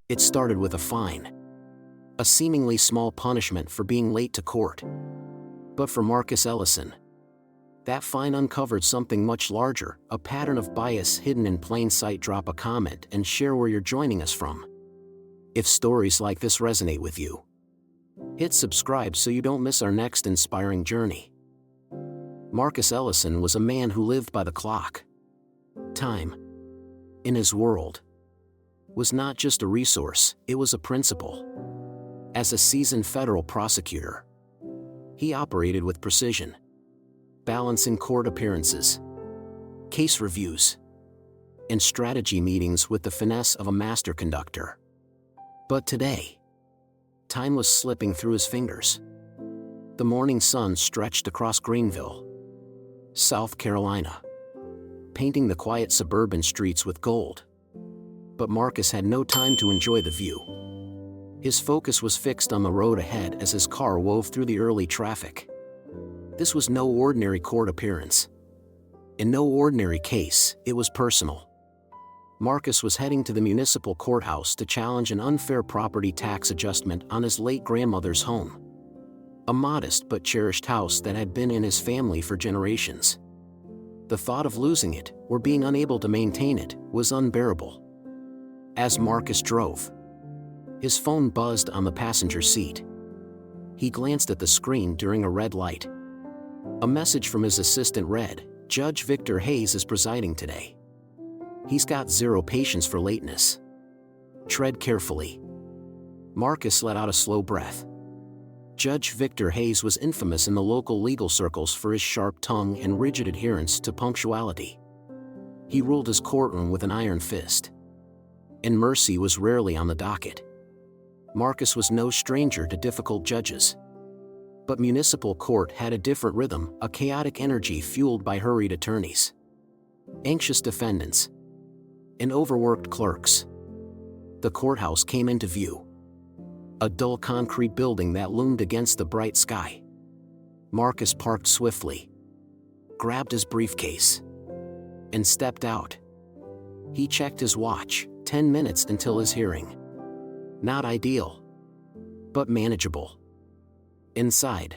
It started with a fine, a seemingly small punishment for being late to court. But for Marcus Ellison, that fine uncovered something much larger, a pattern of bias hidden in plain sight. Drop a comment and share where you're joining us from. If stories like this resonate with you, hit subscribe so you don't miss our next inspiring journey. Marcus Ellison was a man who lived by the clock. Time, in his world, was not just a resource, it was a principle. As a seasoned federal prosecutor, he operated with precision, balancing court appearances, case reviews, and strategy meetings with the finesse of a master conductor. But today, time was slipping through his fingers. The morning sun stretched across Greenville, South Carolina, painting the quiet suburban streets with gold. But Marcus had no time to enjoy the view. His focus was fixed on the road ahead as his car wove through the early traffic. This was no ordinary court appearance. In no ordinary case, it was personal. Marcus was heading to the municipal courthouse to challenge an unfair property tax adjustment on his late grandmother's home. A modest but cherished house that had been in his family for generations. The thought of losing it, or being unable to maintain it, was unbearable. As Marcus drove, his phone buzzed on the passenger seat. He glanced at the screen during a red light. A message from his assistant read, "Judge Victor Hayes is presiding today. He's got zero patience for lateness. Tread carefully." Marcus let out a slow breath. Judge Victor Hayes was infamous in the local legal circles for his sharp tongue and rigid adherence to punctuality. He ruled his courtroom with an iron fist, and mercy was rarely on the docket. Marcus was no stranger to difficult judges. But municipal court had a different rhythm, a chaotic energy fueled by hurried attorneys, anxious defendants, and overworked clerks. The courthouse came into view. A dull concrete building that loomed against the bright sky. Marcus parked swiftly, grabbed his briefcase, and stepped out. He checked his watch, 10 minutes until his hearing. Not ideal, but manageable. Inside,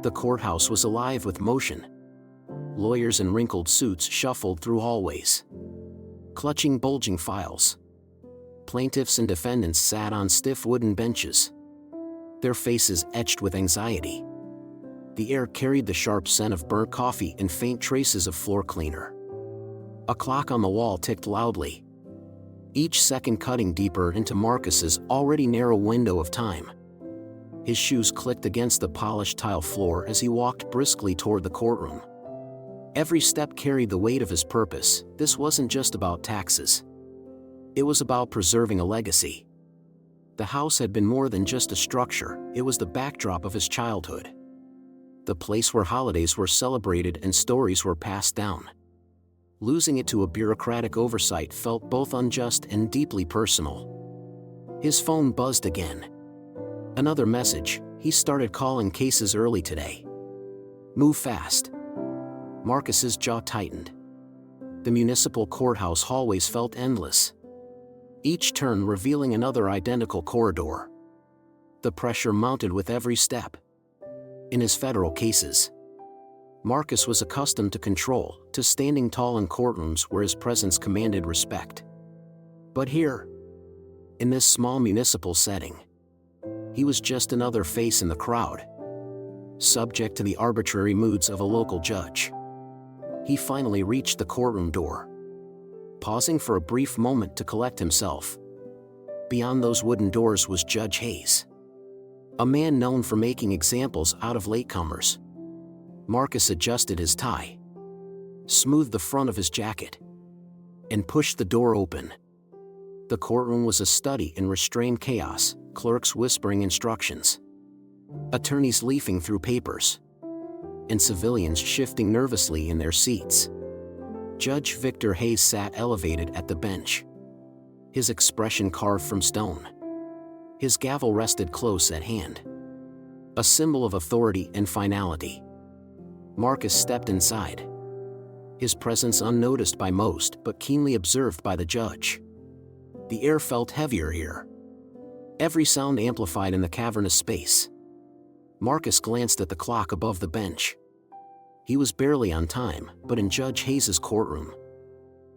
the courthouse was alive with motion. Lawyers in wrinkled suits shuffled through hallways, clutching bulging files. Plaintiffs and defendants sat on stiff wooden benches, their faces etched with anxiety. The air carried the sharp scent of burnt coffee and faint traces of floor cleaner. A clock on the wall ticked loudly, each second cutting deeper into Marcus's already narrow window of time. His shoes clicked against the polished tile floor as he walked briskly toward the courtroom. Every step carried the weight of his purpose. This wasn't just about taxes. It was about preserving a legacy. The house had been more than just a structure, it was the backdrop of his childhood. The place where holidays were celebrated and stories were passed down. Losing it to a bureaucratic oversight felt both unjust and deeply personal. His phone buzzed again. Another message. He started calling cases early today. Move fast. Marcus's jaw tightened. The municipal courthouse hallways felt endless, each turn revealing another identical corridor. The pressure mounted with every step. In his federal cases, Marcus was accustomed to control, to standing tall in courtrooms where his presence commanded respect. But here, in this small municipal setting, he was just another face in the crowd, subject to the arbitrary moods of a local judge. He finally reached the courtroom door, pausing for a brief moment to collect himself. Beyond those wooden doors was Judge Hayes, a man known for making examples out of latecomers. Marcus adjusted his tie, smoothed the front of his jacket, and pushed the door open. The courtroom was a study in restrained chaos, clerks whispering instructions, attorneys leafing through papers, and civilians shifting nervously in their seats. Judge Victor Hayes sat elevated at the bench, his expression carved from stone. His gavel rested close at hand, a symbol of authority and finality. Marcus stepped inside, his presence unnoticed by most but keenly observed by the judge. The air felt heavier here. Every sound amplified in the cavernous space. Marcus glanced at the clock above the bench. He was barely on time, but in Judge Hayes' courtroom,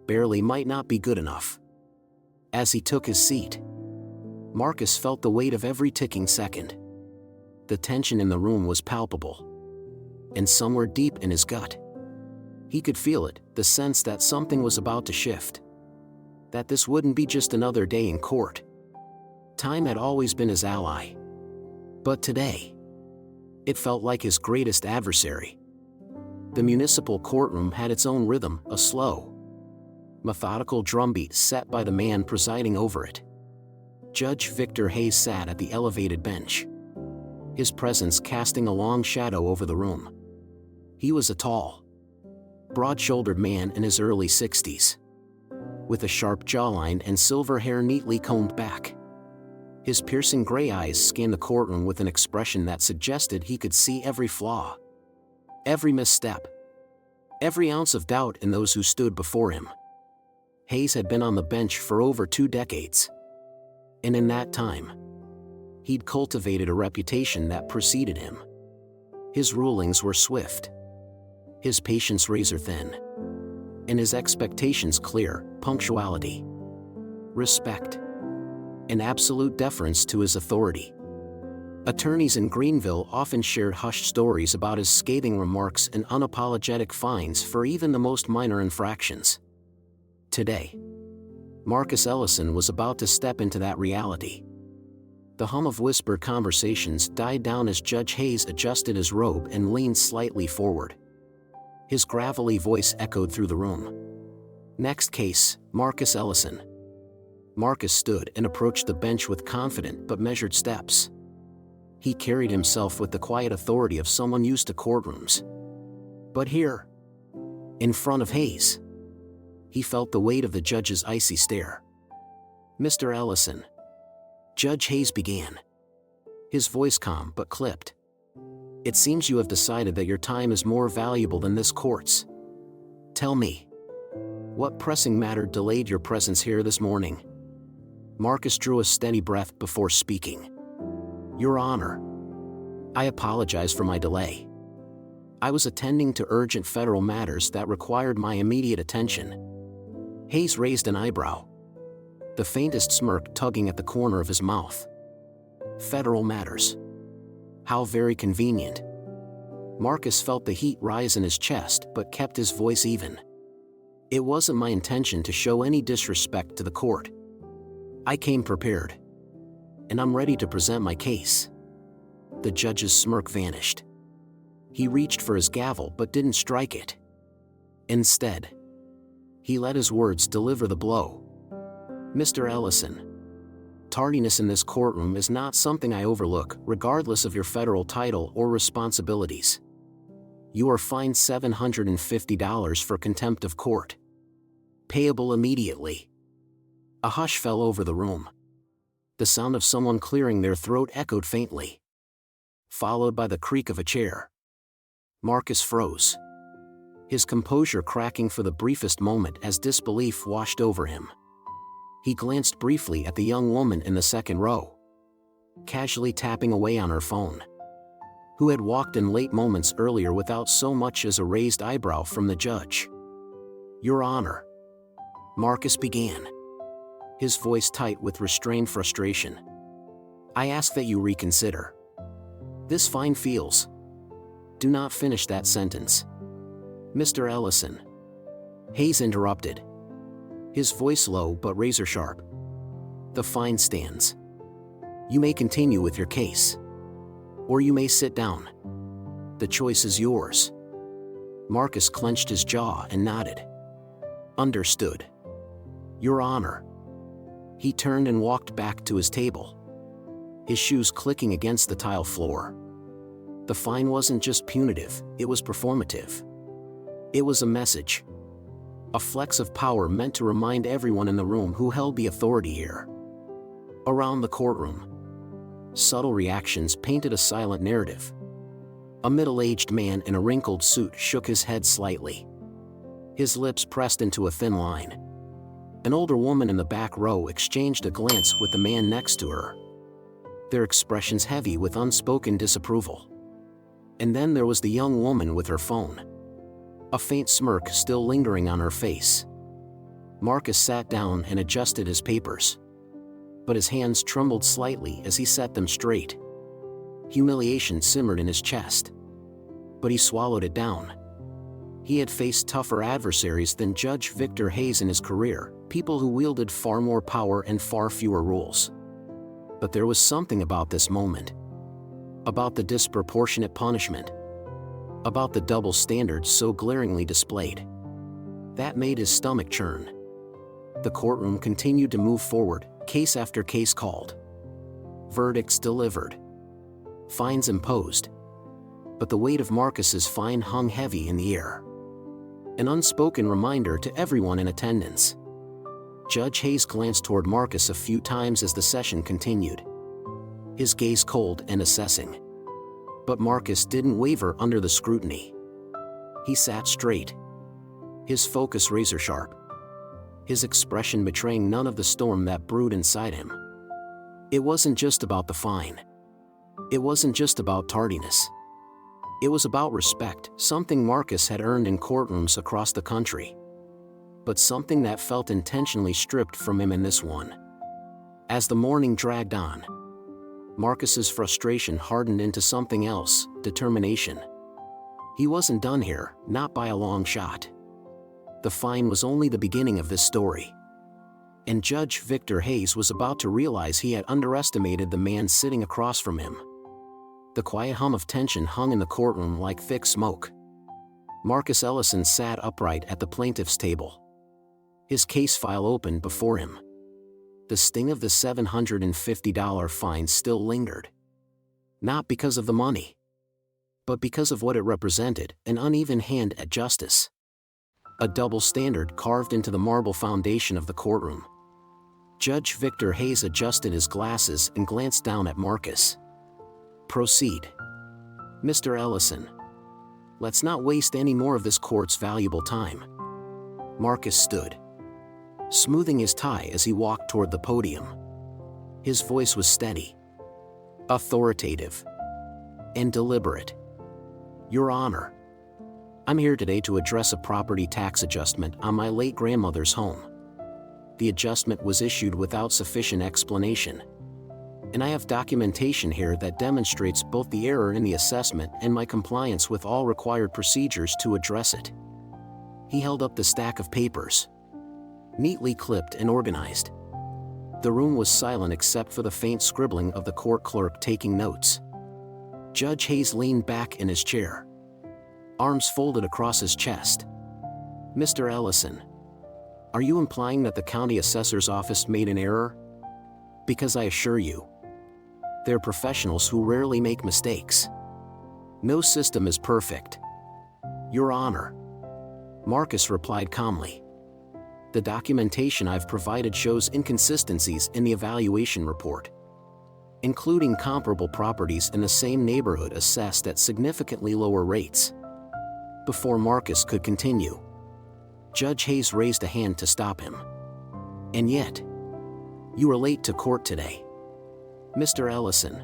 barely might not be good enough. As he took his seat, Marcus felt the weight of every ticking second. The tension in the room was palpable. And somewhere deep in his gut, he could feel it, the sense that something was about to shift. That this wouldn't be just another day in court. Time had always been his ally. But today, it felt like his greatest adversary. The municipal courtroom had its own rhythm, a slow, methodical drumbeat set by the man presiding over it. Judge Victor Hayes sat at the elevated bench, his presence casting a long shadow over the room. He was a tall, broad-shouldered man in his early 60s, with a sharp jawline and silver hair neatly combed back. His piercing gray eyes scanned the courtroom with an expression that suggested he could see every flaw, every misstep, every ounce of doubt in those who stood before him. Hayes had been on the bench for over 2 decades. And in that time, he'd cultivated a reputation that preceded him. His rulings were swift, his patience razor-thin, and his expectations clear: punctuality, respect, and absolute deference to his authority. Attorneys in Greenville often shared hushed stories about his scathing remarks and unapologetic fines for even the most minor infractions. Today, Marcus Ellison was about to step into that reality. The hum of whispered conversations died down as Judge Hayes adjusted his robe and leaned slightly forward. His gravelly voice echoed through the room. Next case, Marcus Ellison. Marcus stood and approached the bench with confident but measured steps. He carried himself with the quiet authority of someone used to courtrooms. But here, in front of Hayes, he felt the weight of the judge's icy stare. "Mr. Ellison," Judge Hayes began, his voice calm but clipped. "It seems you have decided that your time is more valuable than this court's. Tell me, what pressing matter delayed your presence here this morning?" Marcus drew a steady breath before speaking. "Your Honor, I apologize for my delay. I was attending to urgent federal matters that required my immediate attention." Hayes raised an eyebrow, the faintest smirk tugging at the corner of his mouth. "Federal matters? How very convenient." Marcus felt the heat rise in his chest but kept his voice even. "It wasn't my intention to show any disrespect to the court. I came prepared, and I'm ready to present my case." The judge's smirk vanished. He reached for his gavel but didn't strike it. Instead, he let his words deliver the blow. "Mr. Ellison, tardiness in this courtroom is not something I overlook, regardless of your federal title or responsibilities. You are fined $750 for contempt of court, payable immediately." A hush fell over the room. The sound of someone clearing their throat echoed faintly, followed by the creak of a chair. Marcus froze, his composure cracking for the briefest moment as disbelief washed over him. He glanced briefly at the young woman in the second row, casually tapping away on her phone, who had walked in late moments earlier without so much as a raised eyebrow from the judge. "Your Honor," Marcus began, his voice tight with restrained frustration, "I ask that you reconsider. This fine feels—" "Do not finish that sentence, Mr. Ellison," Hayes interrupted, his voice low but razor-sharp. "The fine stands. You may continue with your case, or you may sit down. The choice is yours." Marcus clenched his jaw and nodded. "Understood, Your Honor." He turned and walked back to his table, his shoes clicking against the tile floor. The fine wasn't just punitive, it was performative. It was a message, a flex of power meant to remind everyone in the room who held the authority here. Around the courtroom, subtle reactions painted a silent narrative. A middle-aged man in a wrinkled suit shook his head slightly, his lips pressed into a thin line. An older woman in the back row exchanged a glance with the man next to her, their expressions heavy with unspoken disapproval. And then there was the young woman with her phone, a faint smirk still lingering on her face. Marcus sat down and adjusted his papers, but his hands trembled slightly as he set them straight. Humiliation simmered in his chest, but he swallowed it down. He had faced tougher adversaries than Judge Victor Hayes in his career, people who wielded far more power and far fewer rules. But there was something about this moment, about the disproportionate punishment, about the double standards so glaringly displayed, that made his stomach churn. The courtroom continued to move forward, case after case called, verdicts delivered, fines imposed. But the weight of Marcus's fine hung heavy in the air, an unspoken reminder to everyone in attendance. Judge Hayes glanced toward Marcus a few times as the session continued, his gaze cold and assessing. But Marcus didn't waver under the scrutiny. He sat straight, his focus razor-sharp, his expression betraying none of the storm that brewed inside him. It wasn't just about the fine. It wasn't just about tardiness. It was about respect, something Marcus had earned in courtrooms across the country, but something that felt intentionally stripped from him in this one. As the morning dragged on, Marcus's frustration hardened into something else, determination. He wasn't done here, not by a long shot. The fine was only the beginning of this story. And Judge Victor Hayes was about to realize he had underestimated the man sitting across from him. The quiet hum of tension hung in the courtroom like thick smoke. Marcus Ellison sat upright at the plaintiff's table, his case file open before him. The sting of the $750 fine still lingered. Not because of the money, but because of what it represented, an uneven hand at justice. A double standard carved into the marble foundation of the courtroom. Judge Victor Hayes adjusted his glasses and glanced down at Marcus. "Proceed, Mr. Ellison. Let's not waste any more of this court's valuable time." Marcus stood, smoothing his tie as he walked toward the podium. His voice was steady, authoritative, and deliberate. "Your Honor, I'm here today to address a property tax adjustment on my late grandmother's home. The adjustment was issued without sufficient explanation, and I have documentation here that demonstrates both the error in the assessment and my compliance with all required procedures to address it." He held up the stack of papers, neatly clipped and organized. The room was silent except for the faint scribbling of the court clerk taking notes. Judge Hayes leaned back in his chair, arms folded across his chest. "Mr. Ellison, are you implying that the county assessor's office made an error? Because I assure you, they're professionals who rarely make mistakes. No system is perfect." "Your Honor," Marcus replied calmly, "the documentation I've provided shows inconsistencies in the evaluation report, including comparable properties in the same neighborhood assessed at significantly lower rates." Before Marcus could continue, Judge Hayes raised a hand to stop him. "And yet, you are late to court today. Mr. Ellison."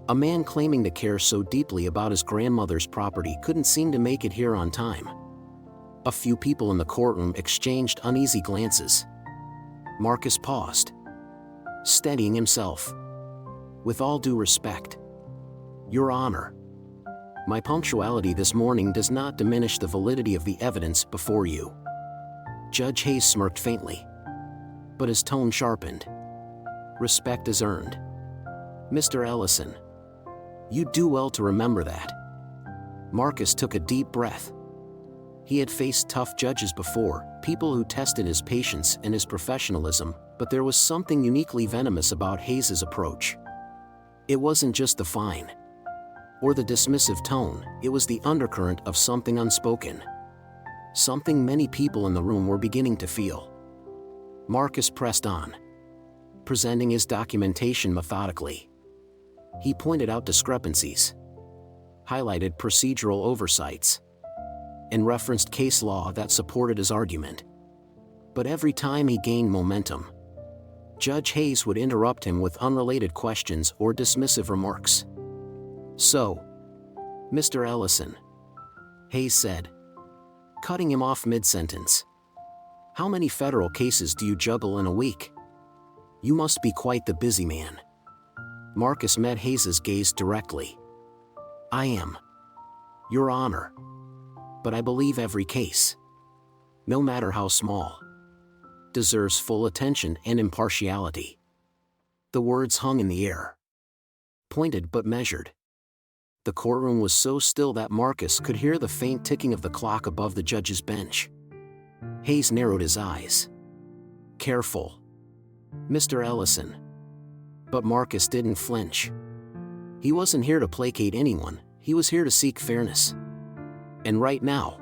A man claiming to care so deeply about his grandmother's property couldn't seem to make it here on time. A few people in the courtroom exchanged uneasy glances. Marcus paused, steadying himself. "With all due respect, Your Honor, my punctuality this morning does not diminish the validity of the evidence before you." Judge Hayes smirked faintly, but his tone sharpened. "Respect is earned, Mr. Ellison. You do well to remember that." Marcus took a deep breath. He had faced tough judges before, people who tested his patience and his professionalism, but there was something uniquely venomous about Hayes's approach. It wasn't just the fine, or the dismissive tone, it was the undercurrent of something unspoken. Something many people in the room were beginning to feel. Marcus pressed on, presenting his documentation methodically. He pointed out discrepancies, highlighted procedural oversights, and referenced case law that supported his argument. But every time he gained momentum, Judge Hayes would interrupt him with unrelated questions or dismissive remarks. "So, Mr. Ellison," Hayes said, cutting him off mid-sentence, "how many federal cases do you juggle in a week? You must be quite the busy man." Marcus met Hayes's gaze directly. "I am, Your Honor. But I believe every case, no matter how small, deserves full attention and impartiality." The words hung in the air, pointed but measured. The courtroom was so still that Marcus could hear the faint ticking of the clock above the judge's bench. Hayes narrowed his eyes. "Careful, Mr. Ellison." But Marcus didn't flinch. He wasn't here to placate anyone, he was here to seek fairness. And right now,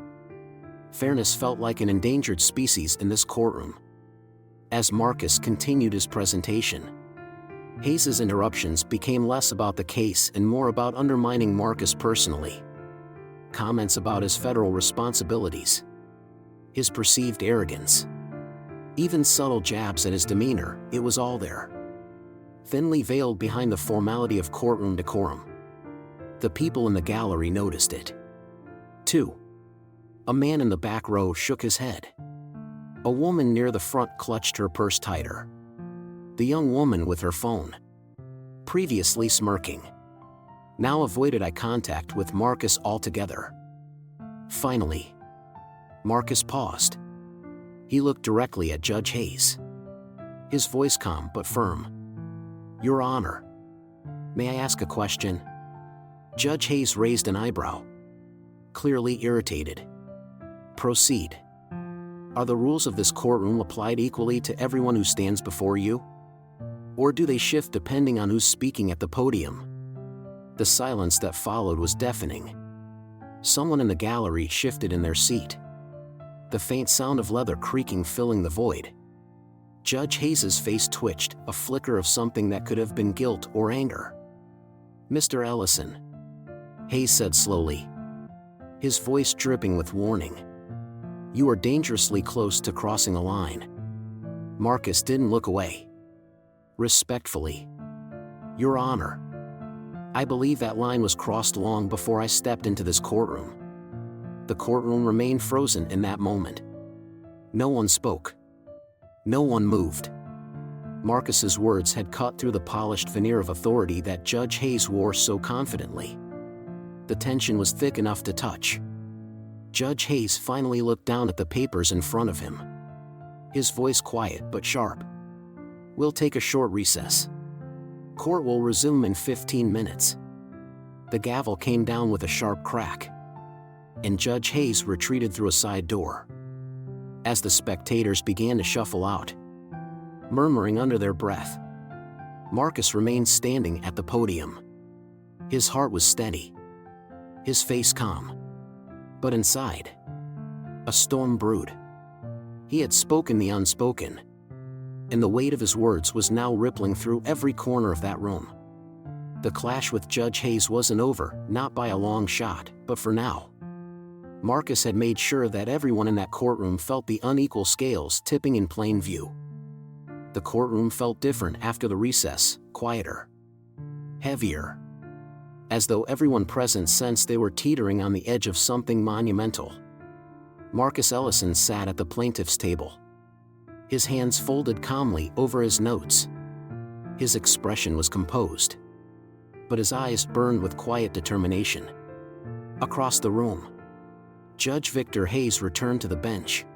fairness felt like an endangered species in this courtroom. As Marcus continued his presentation, Hayes's interruptions became less about the case and more about undermining Marcus personally. Comments about his federal responsibilities, his perceived arrogance, even subtle jabs at his demeanor, it was all there, thinly veiled behind the formality of courtroom decorum. The people in the gallery noticed it, too. A man in the back row shook his head. A woman near the front clutched her purse tighter. The young woman with her phone, previously smirking, now avoided eye contact with Marcus altogether. Finally, Marcus paused. He looked directly at Judge Hayes, his voice calm but firm. "Your Honor, may I ask a question?" Judge Hayes raised an eyebrow, clearly irritated. "Proceed. Are the rules of this courtroom applied equally to everyone who stands before you? Or do they shift depending on who's speaking at the podium?" The silence that followed was deafening. Someone in the gallery shifted in their seat, the faint sound of leather creaking filling the void. Judge Hayes's face twitched, a flicker of something that could have been guilt or anger. "Mr. Ellison," Hayes said slowly, his voice dripping with warning, "you are dangerously close to crossing a line." Marcus didn't look away. Respectfully, "Your Honor, I believe that line was crossed long before I stepped into this courtroom." The courtroom remained frozen in that moment. No one spoke. No one moved. Marcus's words had cut through the polished veneer of authority that Judge Hayes wore so confidently. The tension was thick enough to touch. Judge Hayes finally looked down at the papers in front of him, his voice quiet but sharp. "We'll take a short recess. Court will resume in 15 minutes. The gavel came down with a sharp crack, and Judge Hayes retreated through a side door. As the spectators began to shuffle out, murmuring under their breath, Marcus remained standing at the podium. His heart was steady, his face calm. But inside, a storm brewed. He had spoken the unspoken, and the weight of his words was now rippling through every corner of that room. The clash with Judge Hayes wasn't over, not by a long shot, but for now. Marcus had made sure that everyone in that courtroom felt the unequal scales tipping in plain view. The courtroom felt different after the recess, quieter, heavier, as though everyone present sensed they were teetering on the edge of something monumental. Marcus Ellison sat at the plaintiff's table, his hands folded calmly over his notes. His expression was composed, but his eyes burned with quiet determination. Across the room, Judge Victor Hayes returned to the bench,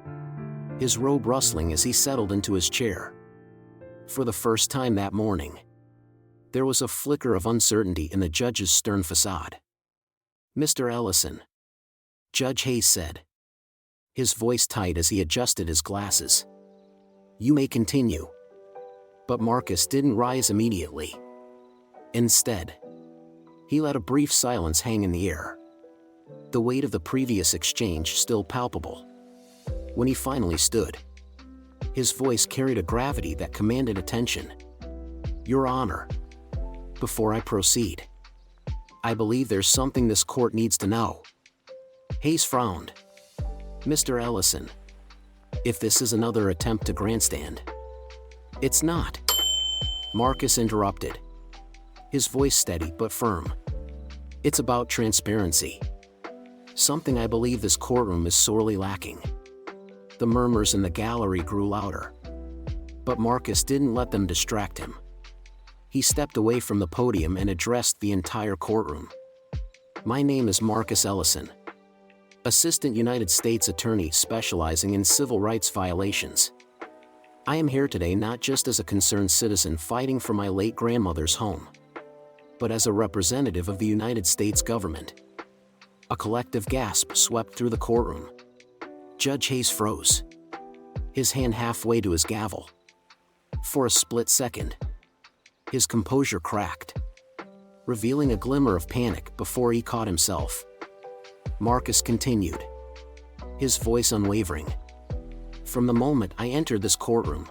his robe rustling as he settled into his chair. For the first time that morning, there was a flicker of uncertainty in the judge's stern facade. "Mr. Ellison," Judge Hayes said, his voice tight as he adjusted his glasses, "you may continue." But Marcus didn't rise immediately. Instead, he let a brief silence hang in the air, the weight of the previous exchange still palpable. When he finally stood, his voice carried a gravity that commanded attention. "Your Honor, before I proceed, I believe there's something this court needs to know." Hayes frowned. "Mr. Ellison, if this is another attempt to grandstand. It's not. Marcus interrupted, his voice steady but firm. It's about transparency. Something I believe this courtroom is sorely lacking. The murmurs in the gallery grew louder. But Marcus didn't let them distract him. He stepped away from the podium and addressed the entire courtroom. My name is Marcus Ellison, Assistant United States Attorney specializing in civil rights violations. I am here today not just as a concerned citizen fighting for my late grandmother's home, but as a representative of the United States government. A collective gasp swept through the courtroom. Judge Hayes froze, his hand halfway to his gavel. For a split second, his composure cracked, revealing a glimmer of panic before he caught himself. Marcus continued, his voice unwavering. From the moment I entered this courtroom,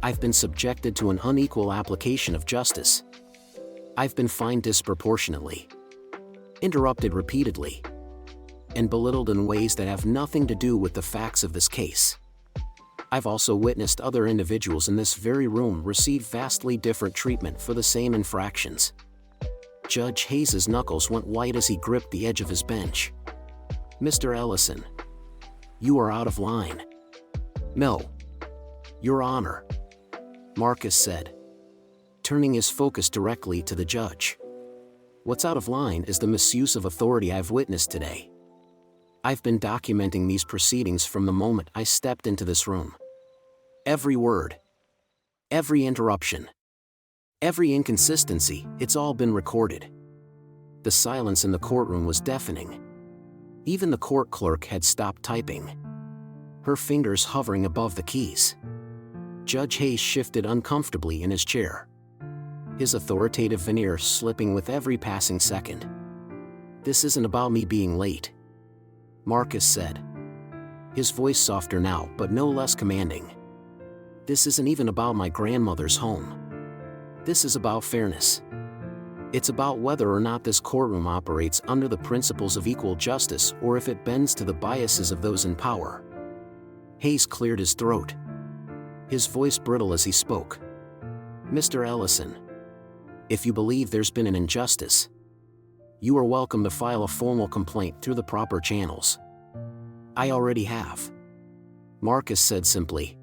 I've been subjected to an unequal application of justice. I've been fined disproportionately, interrupted repeatedly, and belittled in ways that have nothing to do with the facts of this case. I've also witnessed other individuals in this very room receive vastly different treatment for the same infractions. Judge Hayes's knuckles went white as he gripped the edge of his bench. Mr. Ellison, you are out of line. No, Your Honor, Marcus said, turning his focus directly to the judge. What's out of line is the misuse of authority I've witnessed today. I've been documenting these proceedings from the moment I stepped into this room. Every word, every interruption, every inconsistency, it's all been recorded. The silence in the courtroom was deafening. Even the court clerk had stopped typing, her fingers hovering above the keys. Judge Hayes shifted uncomfortably in his chair, his authoritative veneer slipping with every passing second. This isn't about me being late, Marcus said, his voice softer now but no less commanding. This isn't even about my grandmother's home. This is about fairness. It's about whether or not this courtroom operates under the principles of equal justice or if it bends to the biases of those in power. Hayes cleared his throat, his voice brittle as he spoke. Mr. Ellison, if you believe there's been an injustice, you are welcome to file a formal complaint through the proper channels. I already have, Marcus said simply.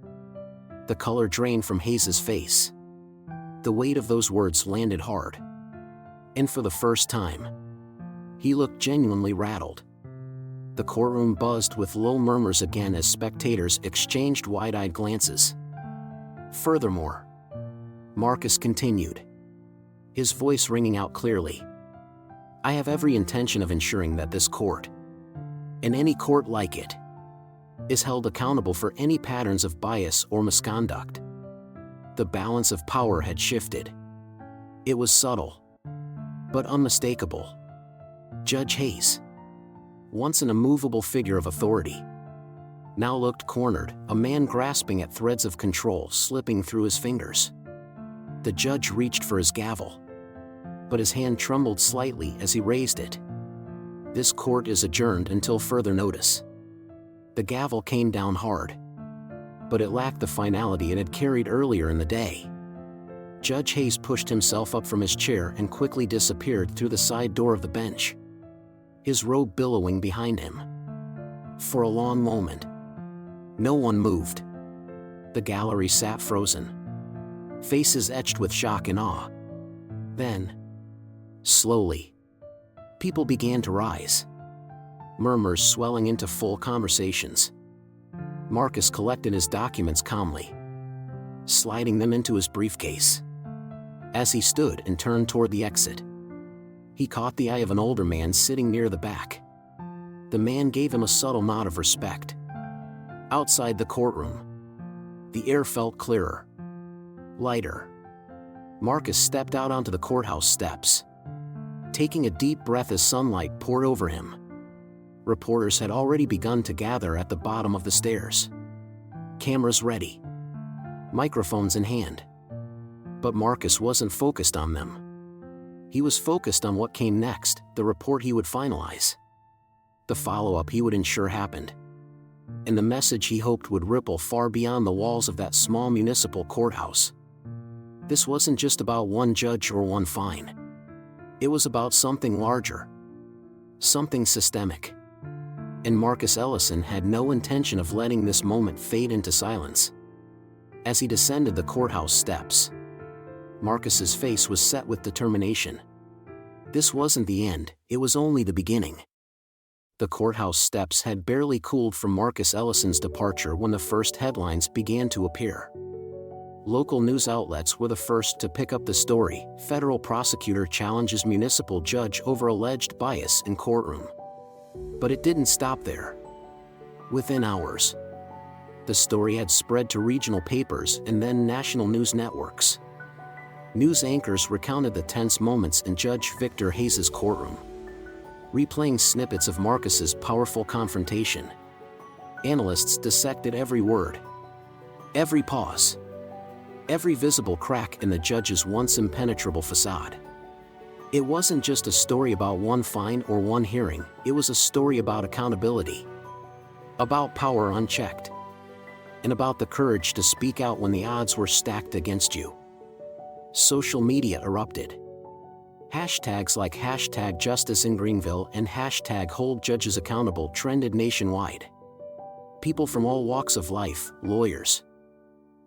The color drained from Hayes's face. The weight of those words landed hard. And for the first time, he looked genuinely rattled. The courtroom buzzed with low murmurs again as spectators exchanged wide-eyed glances. Furthermore, Marcus continued, his voice ringing out clearly, I have every intention of ensuring that this court, and any court like it, is held accountable for any patterns of bias or misconduct. The balance of power had shifted. It was subtle, but unmistakable. Judge Hayes, once an immovable figure of authority, now looked cornered, a man grasping at threads of control slipping through his fingers. The judge reached for his gavel, but his hand trembled slightly as he raised it. This court is adjourned until further notice. The gavel came down hard, but it lacked the finality it had carried earlier in the day. Judge Hayes pushed himself up from his chair and quickly disappeared through the side door of the bench, his robe billowing behind him. For a long moment, no one moved. The gallery sat frozen, faces etched with shock and awe. Then, slowly, people began to rise, murmurs swelling into full conversations. Marcus collected his documents calmly, sliding them into his briefcase. As he stood and turned toward the exit, he caught the eye of an older man sitting near the back. The man gave him a subtle nod of respect. Outside the courtroom, the air felt clearer, lighter. Marcus stepped out onto the courthouse steps, taking a deep breath as sunlight poured over him. Reporters had already begun to gather at the bottom of the stairs, cameras ready, microphones in hand. But Marcus wasn't focused on them. He was focused on what came next, the report he would finalize, the follow-up he would ensure happened. and the message he hoped would ripple far beyond the walls of that small municipal courthouse. This wasn't just about one judge or one fine. It was about something larger. Something systemic. And Marcus Ellison had no intention of letting this moment fade into silence. As he descended the courthouse steps, Marcus's face was set with determination. This wasn't the end, it was only the beginning. The courthouse steps had barely cooled from Marcus Ellison's departure when the first headlines began to appear. Local news outlets were the first to pick up the story: Federal Prosecutor challenges Municipal Judge over alleged bias in courtroom. But it didn't stop there. Within hours, the story had spread to regional papers and then national news networks. News anchors recounted the tense moments in Judge Victor Hayes' courtroom, replaying snippets of Marcus's powerful confrontation. Analysts dissected every word, every pause, every visible crack in the judge's once impenetrable facade. It wasn't just a story about one fine or one hearing, it was a story about accountability, about power unchecked, and about the courage to speak out when the odds were stacked against you. Social media erupted. Hashtags like #JusticeInGreenville and #HoldJudgesAccountable trended nationwide. People from all walks of life, lawyers,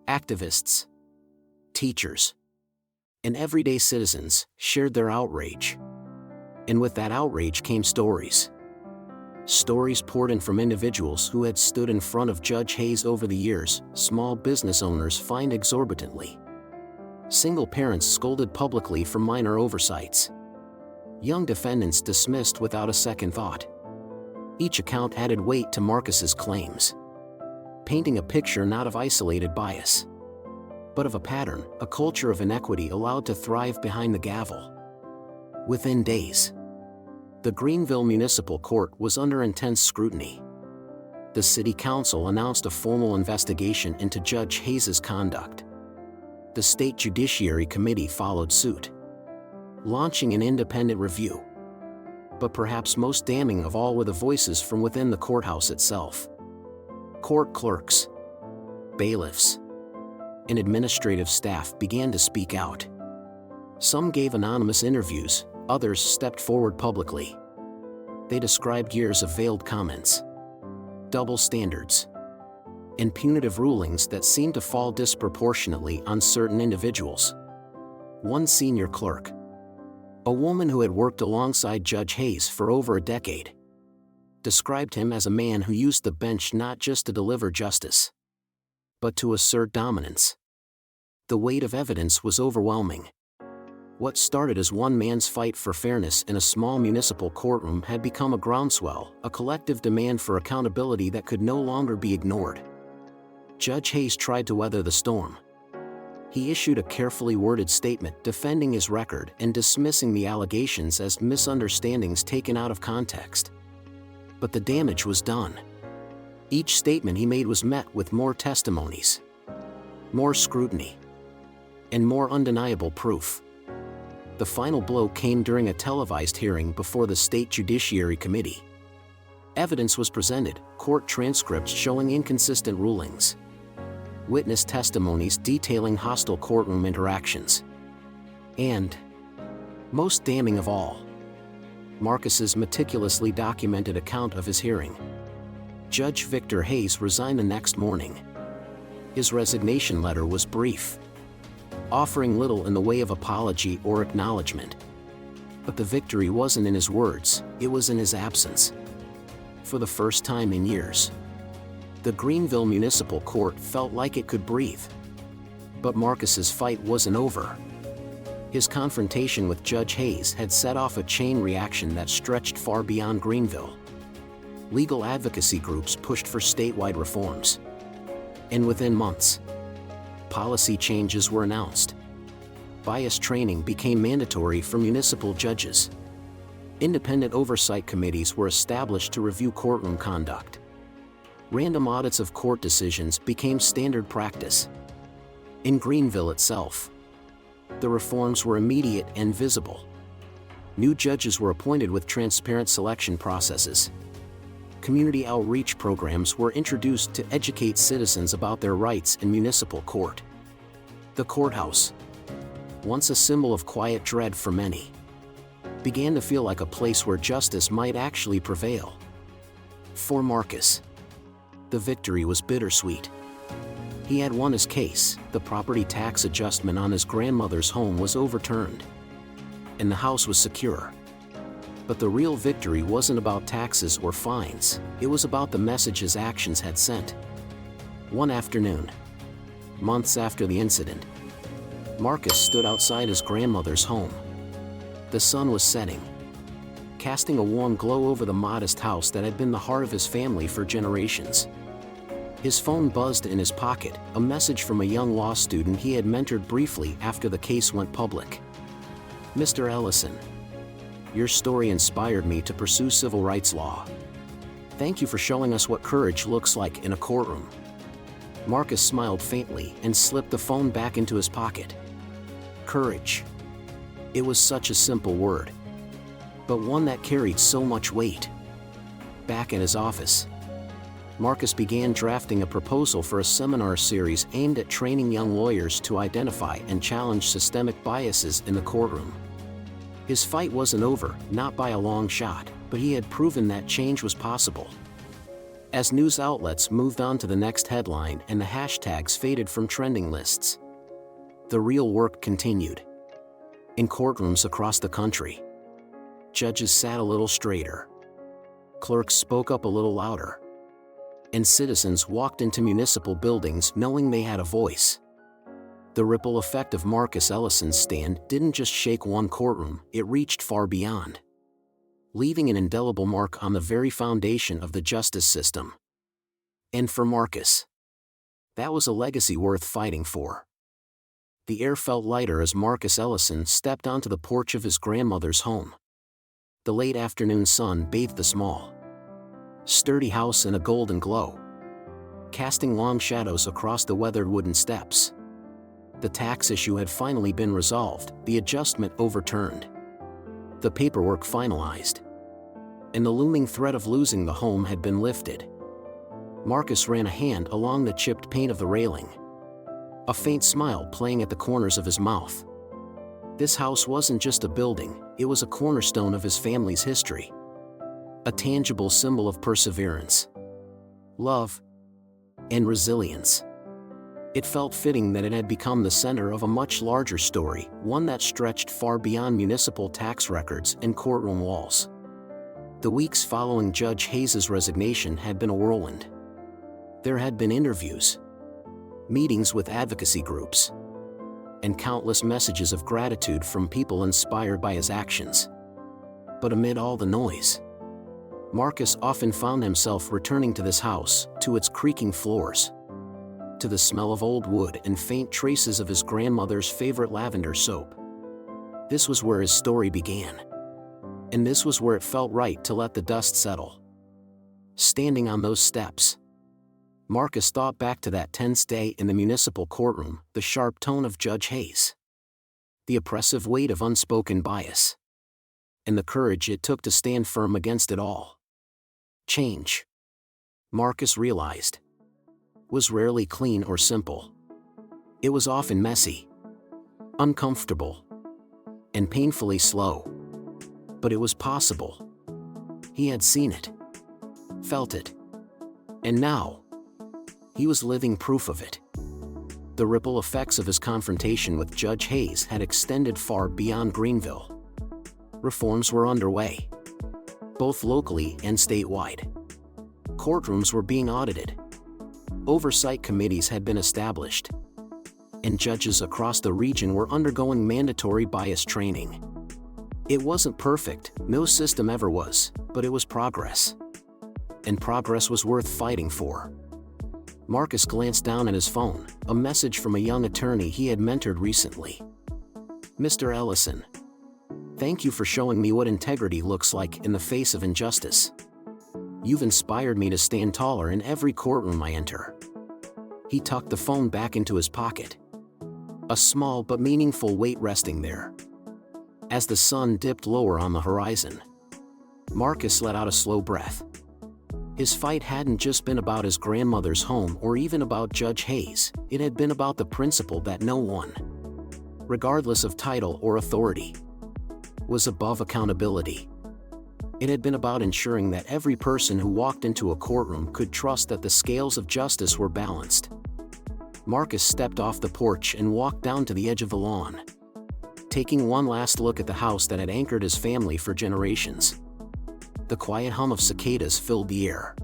activists, teachers, and everyday citizens, shared their outrage. And with that outrage came stories. Stories poured in from individuals who had stood in front of Judge Hayes over the years: small business owners fined exorbitantly, single parents scolded publicly for minor oversights, young defendants dismissed without a second thought. Each account added weight to Marcus's claims, painting a picture not of isolated bias, but of a pattern, a culture of inequity allowed to thrive behind the gavel. Within days, the Greenville Municipal Court was under intense scrutiny. The City Council announced a formal investigation into Judge Hayes' conduct. The State Judiciary Committee followed suit, launching an independent review. But perhaps most damning of all were the voices from within the courthouse itself. Court clerks, bailiffs, and administrative staff began to speak out. Some gave anonymous interviews, others stepped forward publicly. They described years of veiled comments, double standards, and punitive rulings that seemed to fall disproportionately on certain individuals. One senior clerk, a woman who had worked alongside Judge Hayes for over a decade, described him as a man who used the bench not just to deliver justice, but to assert dominance. The weight of evidence was overwhelming. What started as one man's fight for fairness in a small municipal courtroom had become a groundswell, a collective demand for accountability that could no longer be ignored. Judge Hayes tried to weather the storm. He issued a carefully worded statement defending his record and dismissing the allegations as misunderstandings taken out of context. But the damage was done. Each statement he made was met with more testimonies, more scrutiny, and more undeniable proof. The final blow came during a televised hearing before the State Judiciary Committee. Evidence was presented, court transcripts showing inconsistent rulings, witness testimonies detailing hostile courtroom interactions, and, most damning of all, Marcus's meticulously documented account of his hearing. Judge Victor Hayes resigned the next morning. His resignation letter was brief, offering little in the way of apology or acknowledgement. But the victory wasn't in his words, it was in his absence. For the first time in years, the Greenville Municipal Court felt like it could breathe. But Marcus's fight wasn't over. His confrontation with Judge Hayes had set off a chain reaction that stretched far beyond Greenville. Legal advocacy groups pushed for statewide reforms. And within months, policy changes were announced. Bias training became mandatory for municipal judges. Independent oversight committees were established to review courtroom conduct. Random audits of court decisions became standard practice. In Greenville itself, the reforms were immediate and visible. New judges were appointed with transparent selection processes. community outreach programs were introduced to educate citizens about their rights in municipal court. The courthouse, once a symbol of quiet dread for many, began to feel like a place where justice might actually prevail. For Marcus, the victory was bittersweet. He had won his case, the property tax adjustment on his grandmother's home was overturned, and the house was secure. But the real victory wasn't about taxes or fines, it was about the message his actions had sent. One afternoon, months after the incident, Marcus stood outside his grandmother's home. The sun was setting, casting a warm glow over the modest house that had been the heart of his family for generations. His phone buzzed in his pocket, a message from a young law student he had mentored briefly after the case went public. "Mr. Ellison, your story inspired me to pursue civil rights law. Thank you for showing us what courage looks like in a courtroom." Marcus smiled faintly and slipped the phone back into his pocket. Courage. It was such a simple word, but one that carried so much weight. Back in his office, Marcus began drafting a proposal for a seminar series aimed at training young lawyers to identify and challenge systemic biases in the courtroom. His fight wasn't over, not by a long shot, but he had proven that change was possible. As news outlets moved on to the next headline and the hashtags faded from trending lists, the real work continued. In courtrooms across the country, judges sat a little straighter, clerks spoke up a little louder, and citizens walked into municipal buildings knowing they had a voice. The ripple effect of Marcus Ellison's stand didn't just shake one courtroom, it reached far beyond, leaving an indelible mark on the very foundation of the justice system. And for Marcus, that was a legacy worth fighting for. The air felt lighter as Marcus Ellison stepped onto the porch of his grandmother's home. The late afternoon sun bathed the small, sturdy house in a golden glow, casting long shadows across the weathered wooden steps. The tax issue had finally been resolved, the adjustment overturned, the paperwork finalized, and the looming threat of losing the home had been lifted. Marcus ran a hand along the chipped paint of the railing, a faint smile playing at the corners of his mouth. This house wasn't just a building, it was a cornerstone of his family's history. A tangible symbol of perseverance, love, and resilience. It felt fitting that it had become the center of a much larger story, one that stretched far beyond municipal tax records and courtroom walls. The weeks following Judge Hayes' resignation had been a whirlwind. There had been interviews, meetings with advocacy groups, and countless messages of gratitude from people inspired by his actions. But amid all the noise, Marcus often found himself returning to this house, to its creaking floors, to the smell of old wood and faint traces of his grandmother's favorite lavender soap. This was where his story began, and this was where it felt right to let the dust settle. Standing on those steps, Marcus thought back to that tense day in the municipal courtroom, the sharp tone of Judge Hayes, the oppressive weight of unspoken bias, and the courage it took to stand firm against it all. Change, Marcus realized, was rarely clean or simple. It was often messy, uncomfortable, and painfully slow. But it was possible. He had seen it, felt it, and now, he was living proof of it. The ripple effects of his confrontation with Judge Hayes had extended far beyond Greenville. Reforms were underway, both locally and statewide. Courtrooms were being audited, oversight committees had been established, and judges across the region were undergoing mandatory bias training. It wasn't perfect, no system ever was, but it was progress. And progress was worth fighting for. Marcus glanced down at his phone, a message from a young attorney he had mentored recently. "Mr. Ellison, thank you for showing me what integrity looks like in the face of injustice. You've inspired me to stand taller in every courtroom I enter." He tucked the phone back into his pocket, a small but meaningful weight resting there. As the sun dipped lower on the horizon, Marcus let out a slow breath. His fight hadn't just been about his grandmother's home or even about Judge Hayes, it had been about the principle that no one, regardless of title or authority, was above accountability. It had been about ensuring that every person who walked into a courtroom could trust that the scales of justice were balanced. Marcus stepped off the porch and walked down to the edge of the lawn, taking one last look at the house that had anchored his family for generations. The quiet hum of cicadas filled the air,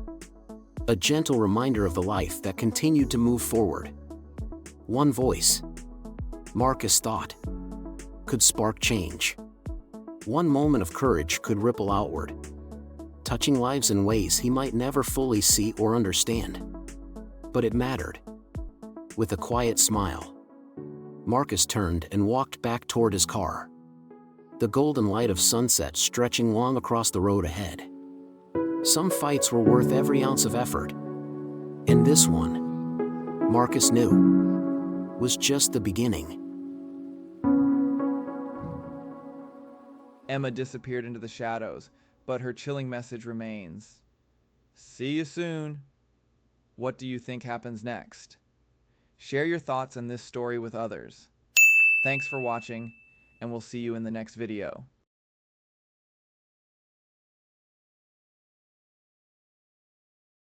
a gentle reminder of the life that continued to move forward. One voice, Marcus thought, could spark change. One moment of courage could ripple outward, touching lives in ways he might never fully see or understand. But it mattered. With a quiet smile, Marcus turned and walked back toward his car, the golden light of sunset stretching long across the road ahead. Some fights were worth every ounce of effort, and this one, Marcus knew, was just the beginning. Emma disappeared into the shadows, but her chilling message remains. See you soon. What do you think happens next? Share your thoughts on this story with others. Thanks for watching, and we'll see you in the next video.